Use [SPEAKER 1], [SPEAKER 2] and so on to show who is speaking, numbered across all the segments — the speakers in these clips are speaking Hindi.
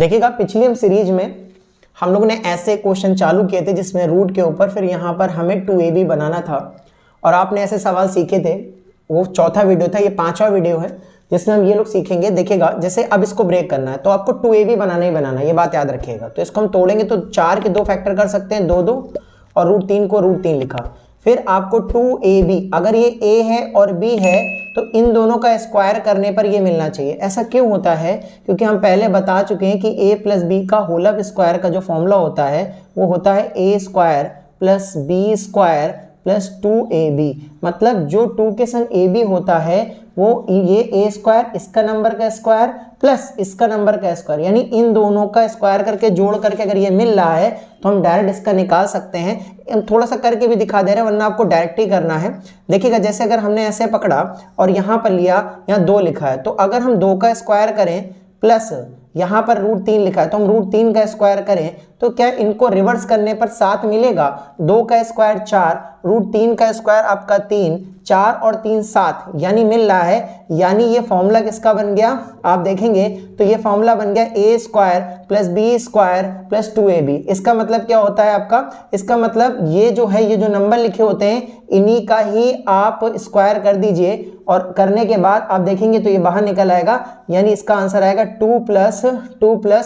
[SPEAKER 1] देखिएगा पिछली हम सीरीज में हम लोगों ने ऐसे क्वेश्चन चालू किए थे जिसमें रूट के ऊपर फिर यहाँ पर हमें 2ab बनाना था और आपने ऐसे सवाल सीखे थे। वो चौथा वीडियो था, ये पांचवा वीडियो है जिसमें हम ये लोग सीखेंगे। देखिएगा जैसे अब इसको ब्रेक करना है तो आपको 2ab बनाना ही बनाना है, ये बात याद रखिएगा। तो इसको हम तोड़ेंगे तो 4 के 2 फैक्टर कर सकते हैं, 2 2 और √3 को √3 लिखा। फिर आपको 2ab, अगर ये a है और b है तो इन दोनों का स्क्वायर करने पर ये मिलना चाहिए। ऐसा क्यों होता है? क्योंकि हम पहले बता चुके हैं कि a प्लस बी का होल स्क्वायर का जो फॉर्मूला होता है वो होता है a square plus b square plus 2ab। मतलब जो 2 के संग ab होता है वो ये a स्क्वायर, इसका नंबर का स्क्वायर प्लस इसका नंबर का स्क्वायर, यानी इन दोनों का स्क्वायर करके जोड़ करके अगर ये मिल रहा है तो हम डायरेक्ट इसका निकाल सकते हैं। थोड़ा सा करके भी दिखा दे रहे हैं वरना आपको डायरेक्ट ही करना है। देखिएगा जैसे अगर हमने ऐसे पकड़ा और यहाँ पर लिया, यहाँ 2 लिखा है, तो अगर हम 2 का स्क्वायर करें प्लस यहाँ पर √3 लिखा है तो हम √3 का स्क्वायर करें तो क्या इनको रिवर्स करने पर 7 मिलेगा? 2 का स्क्वायर 4, √3 का स्क्वायर आपका 3, 4 और 3 7, यानी मिल रहा है। यानी ये फॉर्मूला किसका बन गया? आप देखेंगे तो ये फॉर्मूला बन गया a square plus b square plus 2ab। इसका मतलब क्या होता है आपका? इसका मतलब ये जो है, ये जो नंबर लिखे होते हैं इन्हीं का ही आप स्क्वायर कर दीजिए और करने के बाद आप देखेंगे तो ये बाहर निकल आएगा। यानी इसका आंसर आएगा 2 प्लस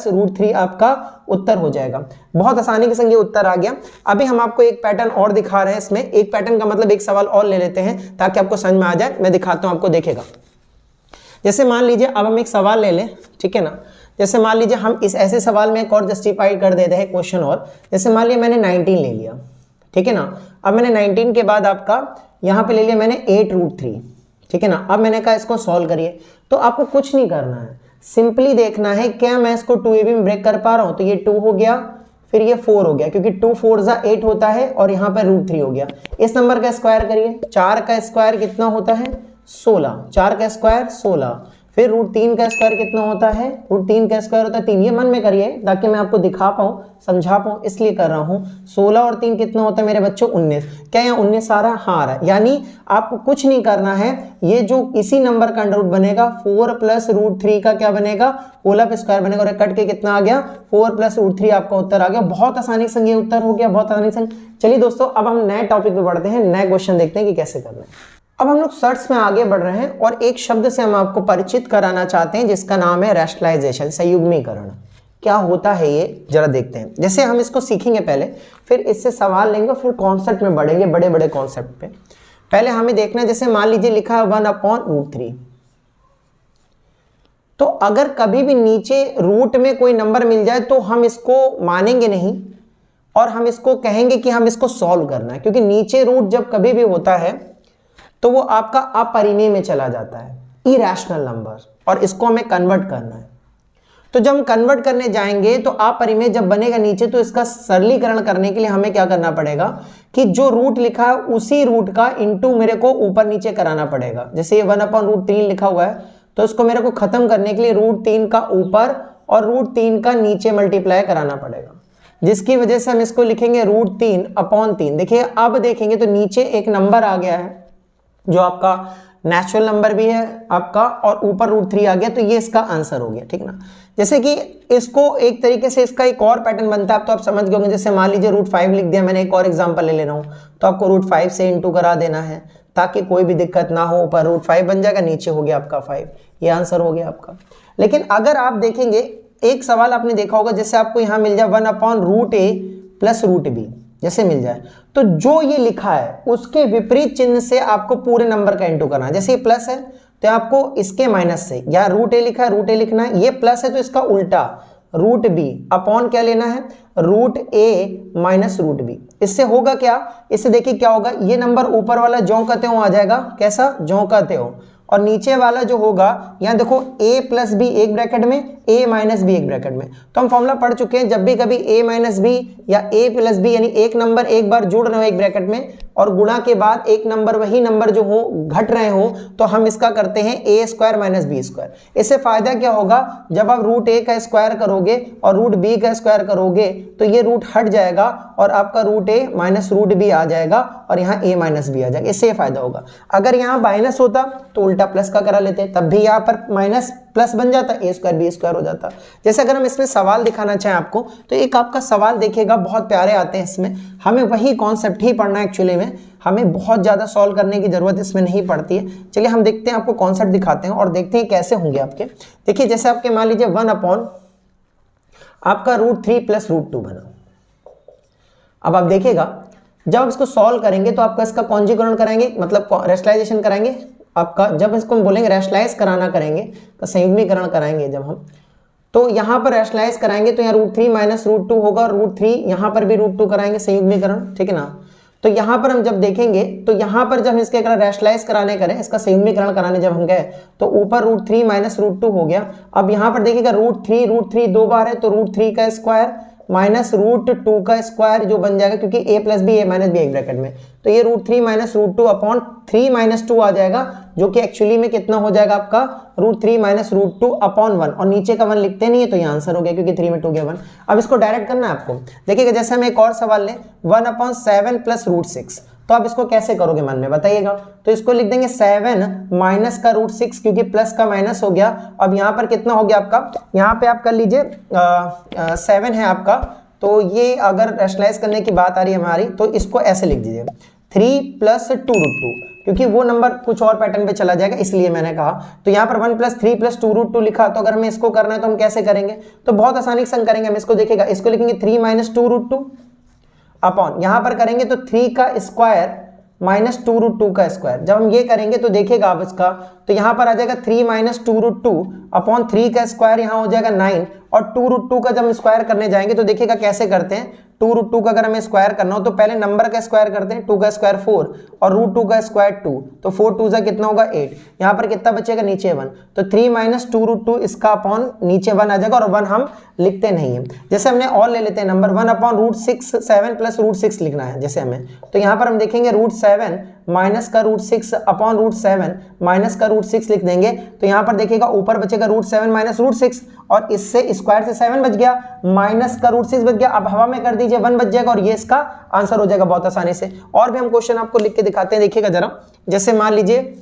[SPEAKER 1] √3 आपका उत्तर हो जाएगा। बहुत आसानी के संग ये उत्तर आ गया। अभी हम आपको एक पैटर्न और दिखा रहे हैं। इसमें एक पैटर्न का मतलब एक सवाल और ले लेते हैं ताकि आपको समझ में आ जाए। मैं दिखाता हूं आपको, देखेगा। जैसे मान लीजिए अब हम एक सवाल ले लें, ठीक है ना। जैसे मान लीजिए हम इस ऐसे सवाल में एक और जस्टिफाई कर देते हैं क्वेश्चन और। जैसे मान लिया मैंने 19 ले लिया, ठीक है ना। अब मैंने 19 के बाद आपका यहाँ पे ले लिया मैंने 8√3, ठीक है ना। अब मैंने कहा इसको सॉल्व करिए, तो आपको कुछ नहीं करना है, सिंपली देखना है क्या मैं इसको 2ab में ब्रेक कर पा रहा हूं। तो ये 2 हो गया, फिर ये 4 हो गया, क्योंकि 2 4 8 होता है और यहाँ पर √3 हो गया। इस नंबर का स्क्वायर करिए, 4 का स्क्वायर कितना होता है? 16, 4 का स्क्वायर 16। फिर √3 का स्क्वायर कितना होता है? √3 का स्क्वायर होता है 3। ये मन में करिए ताकि मैं आपको दिखा पाऊँ, समझा पाऊँ, इसलिए कर रहा हूँ। 16 और 3 कितना होता है मेरे बच्चों? 19। क्या यहाँ 19 सारा? हाँ आ रहा है। यानी आपको कुछ नहीं करना है, ये जो इसी नंबर का अंडर रूट बनेगा 4 प्लस √3 का क्या बनेगा? होल स्क्वायर बनेगा। और कट के कितना आ गया? 4 प्लस √3 आपका उत्तर आ गया। बहुत आसानी से ये उत्तर हो गया, बहुत आसानी से। चलिए दोस्तों अब हम नए टॉपिक पे बढ़ते हैं, नए क्वेश्चन देखते हैं कि कैसे करना है। अब हम लोग सर्च में आगे बढ़ रहे हैं और एक शब्द से हम आपको परिचित कराना चाहते हैं जिसका नाम है रैशनलाइजेशन, संयुग्मीकरण। क्या होता है ये जरा देखते हैं। जैसे हम इसको सीखेंगे पहले, फिर इससे सवाल लेंगे, फिर कॉन्सेप्ट में बढ़ेंगे, बड़े बड़े कॉन्सेप्ट पे। पहले हमें देखना है, जैसे मान लीजिए लिखा है 1/√3। तो अगर कभी भी नीचे रूट में कोई नंबर मिल जाए तो हम इसको मानेंगे नहीं और हम इसको कहेंगे कि हम इसको सॉल्व करना है, क्योंकि नीचे रूट जब कभी भी होता है तो वो आपका अपरिमेय में चला जाता है, इरैशनल नंबर, और इसको हमें कन्वर्ट करना है। तो जब हम कन्वर्ट करने जाएंगे तो अपरिमेय जब बनेगा नीचे, तो इसका सरलीकरण करने के लिए हमें क्या करना पड़ेगा कि जो रूट लिखा है उसी रूट का इनटू मेरे को ऊपर नीचे कराना पड़ेगा। जैसे ये 1/√3 लिखा हुआ है तो इसको मेरे को खत्म करने के लिए √3 का ऊपर और √3 का नीचे मल्टीप्लाई कराना पड़ेगा, जिसकी वजह से हम इसको लिखेंगे √3/3। देखिए अब देखेंगे तो नीचे एक नंबर आ गया है जो आपका नेचुरल नंबर भी है आपका, और ऊपर √3 आ गया, तो ये इसका आंसर हो गया, ठीक ना। जैसे कि इसको एक तरीके से इसका एक और पैटर्न बनता है, तो आप समझ गए होंगे। जैसे मान लीजिए √5 लिख दिया मैंने, एक और एग्जांपल ले लेना हूं तो आपको √5 से इंटू करा देना है ताकि कोई भी दिक्कत ना हो। ऊपर √5 बन जाएगा, नीचे हो गया आपका 5, ये आंसर हो गया आपका। लेकिन अगर आप देखेंगे एक सवाल आपने देखा होगा, जैसे आपको यहाँ मिल जाए 1/√a प्लस √b, जैसे मिल जाए तो जो ये लिखा है उसके विपरीत चिन्ह से आपको पूरे नंबर का इंटू करना है। जैसे ये प्लस है तो आपको इसके माइनस से, यहाँ √a लिखा है √a लिखना है, ये प्लस है तो इसका उल्टा √b अपॉन क्या लेना है? √a minus √b। इससे होगा क्या? इससे देखिए क्या होगा, ये नंबर ऊपर वाला ज्यों का त्यों आ जाएगा। कैसा? ज्यों का त्यों। और नीचे वाला जो होगा यहाँ देखो a प्लस बी एक ब्रैकेट में, a माइनस बी एक ब्रैकेट में। तो हम फॉर्मूला पढ़ चुके हैं, जब भी कभी a माइनस बी या a प्लस बी, यानी एक नंबर एक बार जुड़ रहे हो एक ब्रैकेट में और गुणा के बाद एक नंबर वही नंबर जो हो घट रहे हो, तो हम इसका करते हैं a square minus b square. इससे फायदा क्या होगा? जब आप √a का स्क्वायर करोगे और √b का स्क्वायर करोगे तो ये रूट हट जाएगा और आपका रूट ए माइनस रूट बी आ जाएगा और यहाँ ए माइनस बी आ जाएगा। इससे ये फायदा होगा। अगर यहाँ माइनस होता तो उल्टा प्लस का करा लेते, तब भी यहाँ पर माइनस प्लस बन जाता, ए स्क्वायर बी स्क्वायर हो जाता। जैसे अगर हम इसमें सवाल दिखाना चाहें आपको, तो एक आपका सवाल देखिएगा, बहुत प्यारे आते हैं इसमें। हमें वही कॉन्सेप्ट ही पढ़ना है एक्चुअली में, हमें बहुत ज़्यादा सॉल्व करने की ज़रूरत इसमें नहीं पड़ती है। चलिए हम देखते हैं, आपको कॉन्सेप्ट दिखाते हैं और देखते हैं कैसे होंगे आपके। देखिए जैसे आपके मान लीजिए 1 अपॉन आपका √3 प्लस √2 बना। अब आप देखिएगा जब आप इसको सॉल्व करेंगे तो आपका इसका कॉन्जुगेट कराएंगे, मतलब रैशनलाइजेशन कराएंगे। आपका जब इसको हम बोलेंगे रैशनलाइज कराना करेंगे, तो संयुग्मीकरण कराएंगे जब हम, तो यहाँ पर रैशनलाइज कराएंगे तो यहाँ √3 माइनस √2 होगा और √3 यहाँ पर भी √2 कराएंगे संयुग्मीकरण, ठीक है ना। तो यहाँ पर हम जब देखेंगे तो यहाँ पर जब इसके रैशनलाइज कराने करें, इसका संयुग्मीकरण कराने जब हम गए तो ऊपर √3 माइनस √2 हो गया। अब यहाँ पर देखिएगा √3 दो बार है तो √3 का स्क्वायर माइनस √2 का स्क्वायर जो बन जाएगा, क्योंकि a plus b a minus b एक ब्रैकेट में, तो ये √3 माइनस √2 अपॉन 3 माइनस 2 आ जाएगा, जो कि एक्चुअली में कितना हो जाएगा आपका √3 माइनस √2 अपॉन 1, और नीचे का 1 लिखते नहीं है तो ये आंसर हो गया, क्योंकि 3 में 2 गया 1। अब इसको डायरेक्ट करना है आपको। देखिएगा जैसे हम एक और सवाल लें 1/7 प्लस √6, तो आप इसको कैसे करोगे मन में बताइएगा। तो इसको लिख देंगे 7 माइनस का √6, क्योंकि प्लस का माइनस हो गया। अब यहाँ पर कितना हो गया आपका, यहाँ पे आप कर लीजिए 7 है आपका, तो ये अगर रैशनलाइज करने की बात आ रही है हमारी, तो इसको ऐसे लिख दीजिए 3 प्लस 2√2, क्योंकि वो नंबर कुछ और पैटर्न पे चला जाएगा इसलिए मैंने कहा। तो यहाँ पर 1 प्लस 3 प्लस 2√2 लिखा, तो अगर हमें इसको करना है तो हम कैसे करेंगे, तो बहुत आसानी से करेंगे। हम इसको देखिएगा, इसको लिखेंगे 3 माइनस 2√2 अपॉन, यहाँ पर करेंगे तो 3 का स्क्वायर माइनस 2√2 का स्क्वायर। जब हम ये करेंगे तो देखिएगा आप इसका, तो यहाँ पर आ जाएगा 3 माइनस 2√2 अपॉन 3 का स्क्वायर, यहाँ हो जाएगा 9, और 2√2 का जब हम स्क्वायर करने जाएंगे तो देखिएगा कैसे करते हैं। 2√2 का अगर हमें स्क्वायर करना हो तो पहले नंबर का स्क्वायर करते हैं, 2 का स्क्वायर 4 और √2 का स्क्वायर 2, तो 4 2 जा कितना होगा 8। यहाँ पर कितना बचेगा नीचे 1, तो 3 माइनस 2√2 इसका अपॉन नीचे 1 आ जाएगा, और 1 हम लिखते नहीं है। जैसे हमने और ले लेते हैं नंबर 1 अपॉन √6 7 प्लस √6 लिखना है जैसे हमें, तो यहाँ पर हम देखेंगे √7 माइनस का √6 अपॉन √7 माइनस का √6 लिख देंगे, तो यहाँ पर देखिएगा ऊपर बचेगा √7 माइनस √6, और इससे स्क्वायर से 7 बच गया, माइनस का √6 बच गया। अब हवा में कर दीजिए 1 बच जाएगा, और ये इसका आंसर हो जाएगा बहुत आसानी से। और भी हम क्वेश्चन आपको लिख के दिखाते हैं, देखिएगा जरा। जैसे मान लीजिए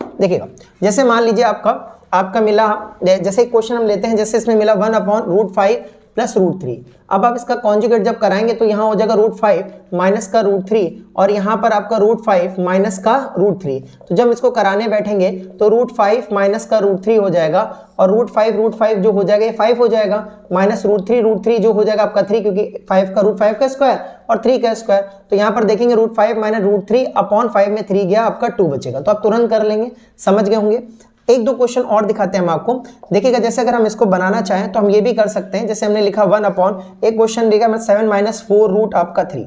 [SPEAKER 1] देखिएगा, जैसे मान लीजिए आपका मिला, जैसे क्वेश्चन हम लेते हैं, जैसे इसमें मिला 1 अपॉन √5 प्लस √3। अब आप इसका कॉन्जुगेट जब कराएंगे तो यहाँ हो जाएगा √5 माइनस का √3, और यहाँ पर आपका √5 माइनस का √3। तो जब इसको कराने बैठेंगे तो √5 माइनस का √3 हो जाएगा, और √5 जो हो जाएगा ये 5 हो जाएगा, माइनस √3 जो हो जाएगा आपका 3, क्योंकि 5 का √5 का स्क्वायर और 3 का स्क्वायर। तो यहाँ पर देखेंगे √5 माइनस √3 अपॉन 5 में 3 गया, आपका 2 बचेगा। तो आप तुरंत कर लेंगे, समझ गए होंगे। एक दो क्वेश्चन और दिखाते हैं हम आपको, देखिएगा। जैसे अगर हम इसको बनाना चाहें तो हम ये भी कर सकते हैं, जैसे हमने लिखा 1 अपॉन, एक क्वेश्चन लिखा 7 माइनस 4 रूट आपका 3।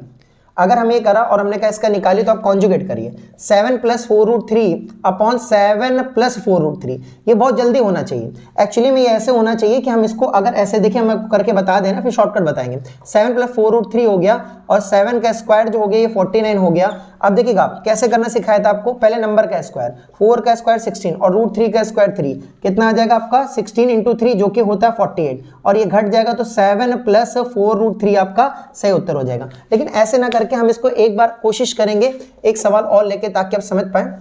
[SPEAKER 1] अगर हम ये करा और हमने कहा इसका निकालिए, तो आप कॉन्जुगेट करिए 7 प्लस 4√3 अपॉन 7 प्लस 4√3। ये बहुत जल्दी होना चाहिए, एक्चुअली में ये ऐसे होना चाहिए कि हम इसको अगर ऐसे देखिए, हम आपको करके बता देना, फिर शॉर्टकट बताएंगे। 7 प्लस 4√3 हो गया, और 7 का स्क्वायर जो हो गया ये 49 हो गया। अब देखिएगा कैसे करना सिखाया था आपको, पहले नंबर का स्क्वायर, 4 का स्क्वायर 16 और √3 का स्क्वायर 3, कितना आ जाएगा आपका 16 इंटू 3 जो कि होता है 48, और ये घट जाएगा तो 7 प्लस 4√3 आपका सही उत्तर हो जाएगा। लेकिन ऐसे ना करके हम इसको एक बार कोशिश करेंगे एक सवाल और लेके, ताकि आप समझ पाए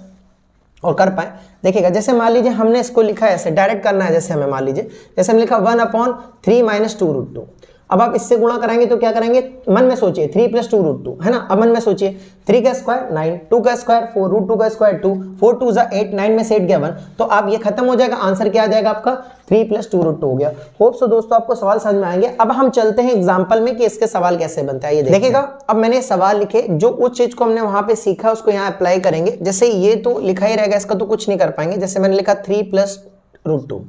[SPEAKER 1] और कर पाए। देखिएगा जैसे मान लीजिए हमने इसको लिखा है ऐसे, डायरेक्ट करना है। जैसे हमें मान लीजिए, जैसे हमने लिखा 1 अपॉन 3 माइनस 2√2। अब आप इससे गुणा कराएंगे तो क्या करेंगे, मन में सोचिए 3 प्लस 2√2 है ना। अब मन में सोचिए 3 का स्क्वायर 9, 2 का स्क्वायर 4, √2 का स्क्वायर 2, 4 2 जा 8, 9 में से 8 गया 1, तो अब ये खत्म हो जाएगा। आंसर क्या आ जाएगा आपका 3 प्लस 2√2 हो गया। होप सो दोस्तों आपको सवाल समझ में आएंगे। अब हम चलते हैं एग्जाम्पल में कि इसके सवाल कैसे बनता है। ये देखिएगा, अब मैंने सवाल लिखे, जो उस चीज को हमने वहां पे सीखा उसको यहाँ अप्लाई करेंगे। जैसे ये तो लिखा ही रहेगा, इसका तो कुछ नहीं कर पाएंगे। जैसे मैंने लिखा 3 प्लस √2।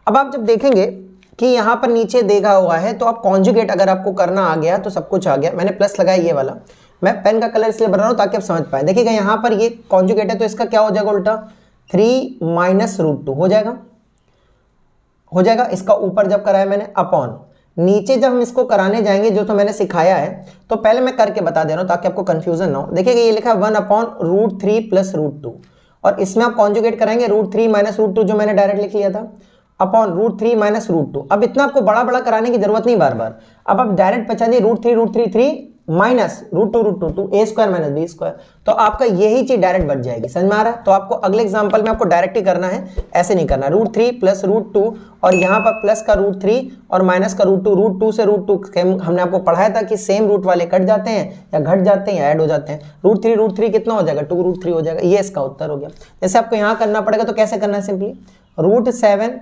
[SPEAKER 1] अब आप जब देखेंगे कि यहाँ पर नीचे देखा हुआ है, तो आप कॉन्जुगेट अगर आपको करना आ गया तो सब कुछ आ गया। मैंने प्लस लगाया ये वाला, मैं पेन का कलर इसलिए बना रहा हूँ ताकि आप समझ पाए। देखिएगा यहाँ पर ये कॉन्जुगेट है, तो इसका क्या हो जाएगा उल्टा, 3 माइनस √2 हो जाएगा। इसका ऊपर जब कराया मैंने अपॉन, नीचे जब हम इसको कराने जाएंगे जो तो मैंने सिखाया है, तो पहले मैं करके बता दे रहा हूँ ताकि आपको कंफ्यूजन ना हो। देखिएगा ये लिखा है 1 अपॉन √3 प्लस √2, और इसमें आप कॉन्जुगेट कराएंगे √3 माइनस √2 जो मैंने डायरेक्ट लिख लिया था। Upon √3 minus √2। अब इतना आपको बड़ा बड़ा कराने की जरूरत नहीं बार बार, अब आप डायरेक्ट बचा दिए √3 minus √2 a square minus b square, तो आपका यही चीज डायरेक्ट बच जाएगी। समझ में आ रहा है? तो आपको अगले एग्जांपल में आपको डायरेक्ट ही करना है, ऐसे नहीं करना। √3 प्लस √2 और यहाँ पर प्लस का √3 और माइनस का √2 से √2 हमने आपको पढ़ाया था कि सेम रूट वाले कट जाते हैं या घट जाते हैं या ऐड हो जाते हैं। √3 कितना हो जाएगा, 2√3 हो जाएगा। ये इसका उत्तर हो गया। जैसे आपको यहाँ करना पड़ेगा तो कैसे करना है, सिंपली √7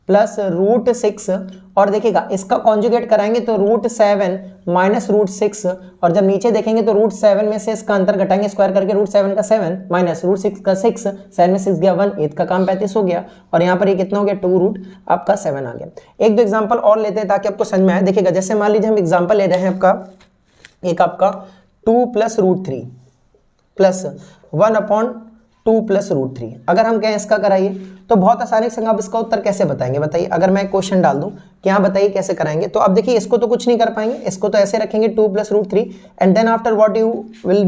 [SPEAKER 1] प्लस √6 और देखिएगा इसका कॉन्जुगेट कराएंगे तो √7 माइनस √6 और जब नीचे देखेंगे तो √7 में से इसका अंतर घटाएंगे स्क्वायर करके, √7 का 7 माइनस √6 का 6, 7 में 6 गया 1, 8 का काम 35 हो गया और यहाँ पर ये कितना हो गया 2 आपका 7 आ गया। एक दो एग्जाम्पल और लेते हैं ताकि आपको समझ में आए। देखिएगा जैसे मान लीजिए हम एग्जाम्पल ले रहे हैं आपका, एक आपका 2 प्लस √3 प्लस 1/2 प्लस √3। अगर हम कहें इसका कराइए तो बहुत आसानी से आप इसका उत्तर कैसे बताएंगे, बताइए। अगर मैं क्वेश्चन डाल दूं कि यहाँ बताइए कैसे कराएंगे, तो अब देखिए इसको तो कुछ नहीं कर पाएंगे, इसको तो ऐसे रखेंगे 2 plus √3 and then after what you will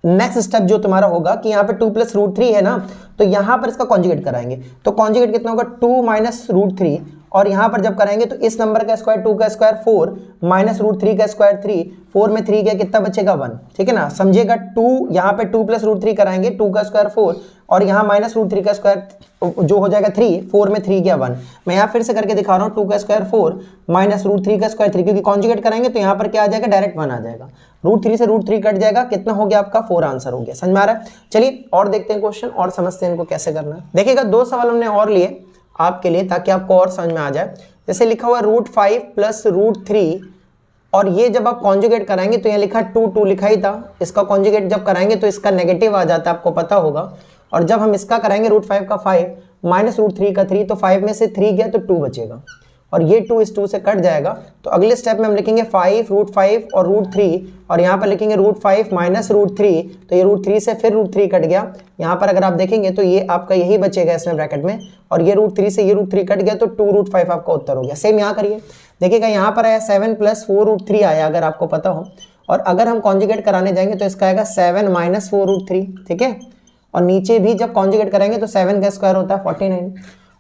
[SPEAKER 1] next step जो तुम्हारा होगा कि यहाँ पे 2 प्लस √3 है ना, तो यहाँ पर इसका कॉन्जुगेट कराएंगे। तो कॉन्जुगेट कितना होगा 2 माइनस √3 और यहाँ पर जब कराएंगे तो इस नंबर का स्क्वायर 2 का स्क्वायर 4 माइनस √3 का स्क्वायर 3, 4 में 3 गया कितना बचेगा 1। ठीक है ना, समझिएगा 2 यहाँ पे 2 प्लस √3 कराएंगे 2 का स्क्वायर 4 और यहाँ माइनस √3 का स्क्वायर जो हो जाएगा 3, 4 में 3 गया 1। मैं यहाँ फिर से करके दिखा रहा हूँ 2 का स्क्वायर 4 माइनस √3 का स्क्वायर 3, क्योंकि कॉन्जुगेट कराएंगे तो यहाँ पर क्या आ जाएगा डायरेक्ट 1 आ जाएगा। √3 से √3 कट जाएगा, कितना हो गया आपका 4 आंसर हो गया। समझ में आ रहा है? चलिए और देखते हैं क्वेश्चन और समझते हैं इनको कैसे करना है। देखिएगा 2 सवाल हमने और लिए आपके लिए ताकि आपको और समझ में आ जाए। जैसे लिखा हुआ √5 प्लस √3 और ये जब आप कॉन्जुगेट कराएंगे तो यहाँ लिखा 2 लिखा ही था, इसका कॉन्जुगेट जब कराएंगे तो इसका नेगेटिव आ जाता है, आपको पता होगा। और जब हम इसका कराएंगे √5 का 5 माइनस √3 का 3, तो 5 में से 3 गया तो 2 बचेगा और ये 2 इस 2 से कट जाएगा। तो अगले स्टेप में हम लिखेंगे 5 √5 और √3 और यहाँ पर लिखेंगे √5 माइनस √3, तो ये √3 से फिर √3 कट गया। यहाँ पर अगर आप देखेंगे तो ये आपका यही बचेगा इसमें ब्रैकेट में और ये √3 से ये √3 कट गया तो 2 √5 आपका उत्तर हो गया। सेम यहाँ करिए, देखिएगा यहाँ पर आया 7 प्लस 4 √3 आया अगर आपको पता हो, और अगर हम कॉन्जुगेट कराने जाएंगे तो इसका आएगा 7 माइनस 4 √3। ठीक है, और नीचे भी जब कॉन्जुगेट करेंगे तो 7 का स्क्वायर होता है 49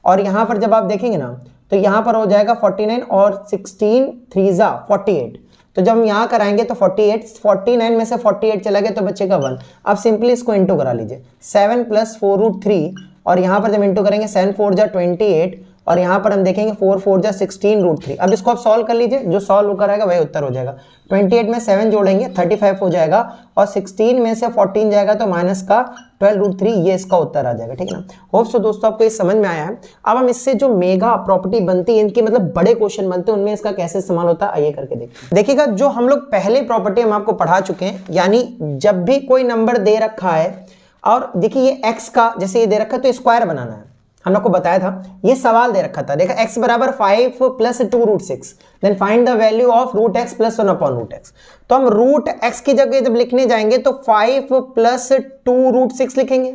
[SPEAKER 1] और यहाँ पर जब आप देखेंगे ना तो यहाँ पर हो जाएगा 49 और 16 3 48। तो जब हम यहाँ कराएंगे तो 49 में से 48 चला गया तो बचेगा 1। अब सिंपली इसको इंटू करा लीजिए 7 प्लस 4 √3 और यहाँ पर जब इंटू करेंगे 7 4 जा 28 और यहाँ पर हम देखेंगे 4 4 जा 16 √3। अब इसको आप सॉल्व कर लीजिए, जो सॉल्व होकर आएगा वही उत्तर हो जाएगा। 28 में 7 जोड़ेंगे 35 हो जाएगा और 16 में से 14 जाएगा तो माइनस का 12 √3, ये इसका उत्तर आ जाएगा। ठीक है ना। होप सो दोस्तों आपको ये समझ में आया है। अब हम इससे जो मेगा प्रॉपर्टी बनती है, इनकी मतलब बड़े क्वेश्चन बनते हैं, उनमें इसका कैसे इस्तेमाल होता है आइए करके देखिए। देखिएगा जो हम लोग पहले प्रॉपर्टी हम आपको पढ़ा चुके हैं, यानी जब भी कोई नंबर दे रखा है और देखिए ये एक्स का जैसे ये दे रखा है तो स्क्वायर बनाना है, हम लोग को बताया था, ये सवाल दे रखा था। देखा x बराबर 5 plus 2 √6 then find the value of √x plus 1/√x। तो हम √x की जगह जब लिखने जाएंगे तो 5 प्लस 2 √6 लिखेंगे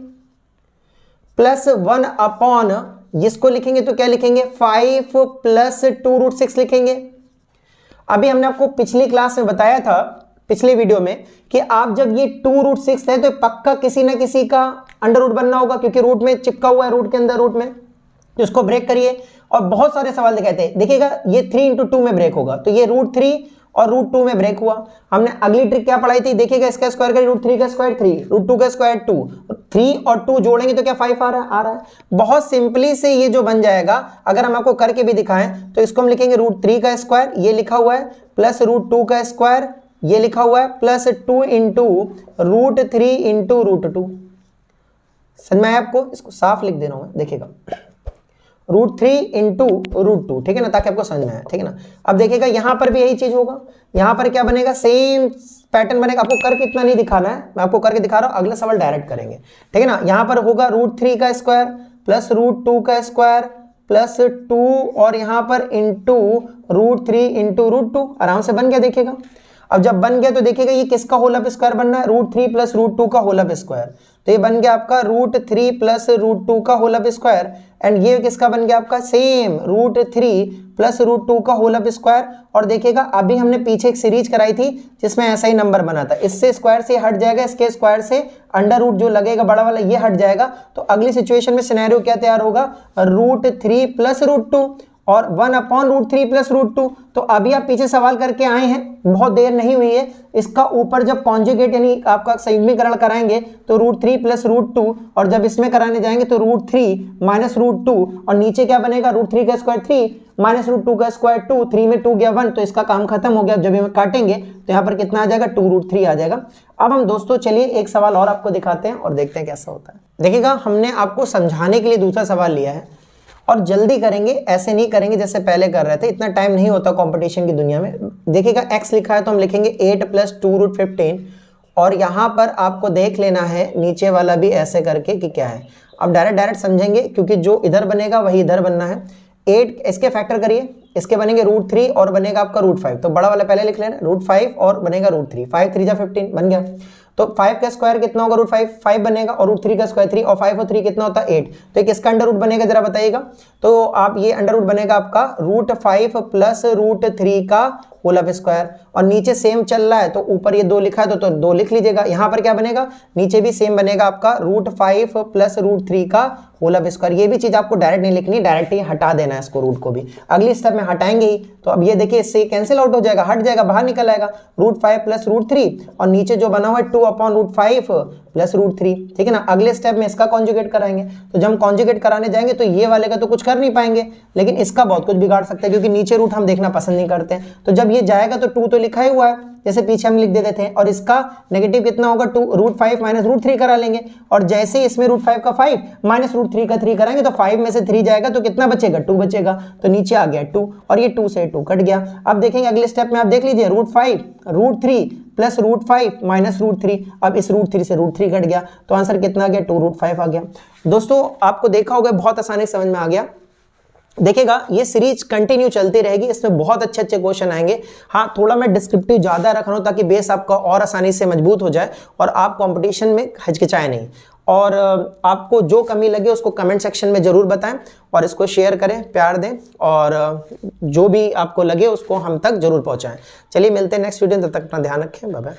[SPEAKER 1] प्लस 1 इसको लिखेंगे तो क्या लिखेंगे 5 प्लस 2 √6 लिखेंगे। अभी हमने आपको पिछली क्लास में बताया था, पिछले वीडियो में, कि आप जब ये 2 √6 है तो पक्का किसी ना किसी का अंडर रूट बनना होगा, क्योंकि रूट में चिपका हुआ है, रूट के अंदर रूट में, तो इसको ब्रेक करिए। और बहुत सारे सवाल दिखाते हैं, देखिएगा ये 3 × 2 में ब्रेक होगा तो ये √3 और √2 में ब्रेक हुआ। हमने अगली ट्रिक क्या पढ़ाई थी, देखिएगा इसका स्क्वायर करिए √3 का स्क्वायर 3, √2 का स्क्वायर 2, 3 और 2 जोड़ेंगे तो क्या 5 आ रहा है। बहुत सिंपली से ये जो बन जाएगा, अगर हम आपको करके भी दिखाएं तो इसको हम लिखेंगे √3 का स्क्वायर, ये लिखा हुआ है, प्लस √2 का स्क्वायर, ये लिखा हुआ है, प्लस 2 × √3 × √2। समझ में आया आपको? इसको साफ लिख दे रहा हूं मैं, देखिएगा √3 × √2। ठीक है ना, ताकि आपको समझ में आए। ठीक है ना। अब देखिएगा यहां पर भी यही चीज होगा, यहां पर क्या बनेगा, सेम पैटर्न बनेगा। आपको करके इतना नहीं दिखाना है, मैं आपको करके दिखा रहा हूं, अगला सवाल डायरेक्ट करेंगे। ठीक है ना। यहां पर होगा √3 का स्क्वायर प्लस √2 का स्क्वायर प्लस 2 और यहां पर इंटू √3 × √2, आराम से बन गया। देखिएगा अब जब बन गया तो देखिएगा ये किसका होल ऑफ स्क्वायर बन रहा है, √3 + √2 का होल ऑफ स्क्वायर। तो ये बन गया आपका √3 + √2 का होल ऑफ स्क्वायर। एंड ये किसका बन गया आपका, सेम √3 + √2 का होल ऑफ स्क्वायर। और देखिएगा अभी हमने पीछे एक सीरीज कराई थी जिसमें ऐसा ही नंबर बना था, इससे स्क्वायर से हट जाएगा, इसके स्क्वायर से अंडर रूट जो लगेगा बड़ा वाला ये हट जाएगा। तो अगली सिचुएशन में सिनेरियो क्या तैयार होगा, √3 + √2 और 1/√3 + √2। तो अभी आप पीछे सवाल करके आए हैं, बहुत देर नहीं हुई है, इसका ऊपर जब कॉन्जुगेट यानी आपका संयुग्मीकरण कराएंगे तो √3 + √2 और जब इसमें कराने जाएंगे तो √3 - √2 और नीचे क्या बनेगा, √3 का स्क्वायर 3 - √2 का स्क्वायर 2, 3 में 2 गया 1, तो इसका काम खत्म हो गया। जब ये काटेंगे तो यहाँ पर कितना आ जाएगा, 2√3 आ जाएगा। अब हम दोस्तों चलिए एक सवाल और आपको दिखाते हैं और देखते हैं कैसा होता है। देखिएगा हमने आपको समझाने के लिए दूसरा सवाल लिया है और जल्दी करेंगे, ऐसे नहीं करेंगे जैसे पहले कर रहे थे, इतना टाइम नहीं होता कंपटीशन की दुनिया में। देखिएगा x लिखा है तो हम लिखेंगे 8 + 2√15 और यहाँ पर आपको देख लेना है नीचे वाला भी ऐसे करके कि क्या है। अब डायरेक्ट समझेंगे क्योंकि जो इधर बनेगा वही इधर बनना है। 8 इसके फैक्टर करिए, इसके बनेंगे √3 और बनेगा आपका √5, तो बड़ा वाला पहले लिख लेना √5 और बनेगा √3, 5 3 15 बन गया। तो 5 का स्क्वायर कितना होगा, √5 5 बनेगा और √3 का स्क्वायर 3 और 5 और 3 कितना होता है 8। तो एक इसका अंडर रूट बनेगा जरा बताइएगा, तो आप ये अंडर रूट बनेगा आपका √5 + √3 का होल ऑफ स्क्वायर और नीचे सेम चल रहा है तो ऊपर ये 2 लिखा है तो 2 लिख लीजिएगा। यहाँ पर क्या बनेगा, नीचे भी सेम बनेगा आपका √5 + √3 का होल ऑफ स्क्वायर। ये भी चीज आपको डायरेक्ट नहीं लिखनी, डायरेक्ट ही हटा देना है इसको, रूट को भी अगली स्टेप में हटाएंगे ही। तो अब ये देखिए इससे कैंसिल आउट हो जाएगा, हट जाएगा, बाहर निकल आएगा √5 + √3 और नीचे जो बना हुआ है 2/√5 + √3, ठीक है ना। अगले स्टेप में इसका कॉन्जुगेट कराएंगे, तो जब हम कॉन्जुगेट कराने जाएंगे तो ये वाले का तो कुछ कर नहीं पाएंगे लेकिन इसका बहुत कुछ बिगाड़ सकते हैं क्योंकि नीचे रूट हम देखना पसंद नहीं करते हैं। तो जब ये जाएगा तो 2 तो लिखा ही हुआ है जैसे पीछे हम लिख देते थे और इसका नेगेटिव कितना होगा, √5 - √3 करा लेंगे और जैसे इसमें √5 का 5 - √3 का 3 कराएंगे तो 5 में से 3 जाएगा तो कितना बचेगा, 2 बचेगा। तो नीचे आ गया 2 और ये 2 से 2 कट गया। अब देखेंगे अगले स्टेप में, आप देख लीजिए √5 √3 + √5 - √3, अब इस √3 से √3 कट गया तो आंसर कितना आ गया, 2√5 आ गया। दोस्तों आपको देखा होगा बहुत आसानी से समझ में आ गया। देखिएगा ये सीरीज कंटिन्यू चलती रहेगी, इसमें बहुत अच्छे क्वेश्चन आएंगे। हाँ थोड़ा मैं डिस्क्रिप्टिव ज़्यादा रख रहा हूँ ताकि बेस आपका और आसानी से मजबूत हो जाए और आप कंपटीशन में हिचकिचाए नहीं। और आपको जो कमी लगे उसको कमेंट सेक्शन में ज़रूर बताएं और इसको शेयर करें, प्यार दें और जो भी आपको लगे उसको हम तक ज़रूर पहुँचाएँ। चलिए मिलते हैं नेक्स्ट वीडियो में, तब तक अपना ध्यान रखें, बाय बाय।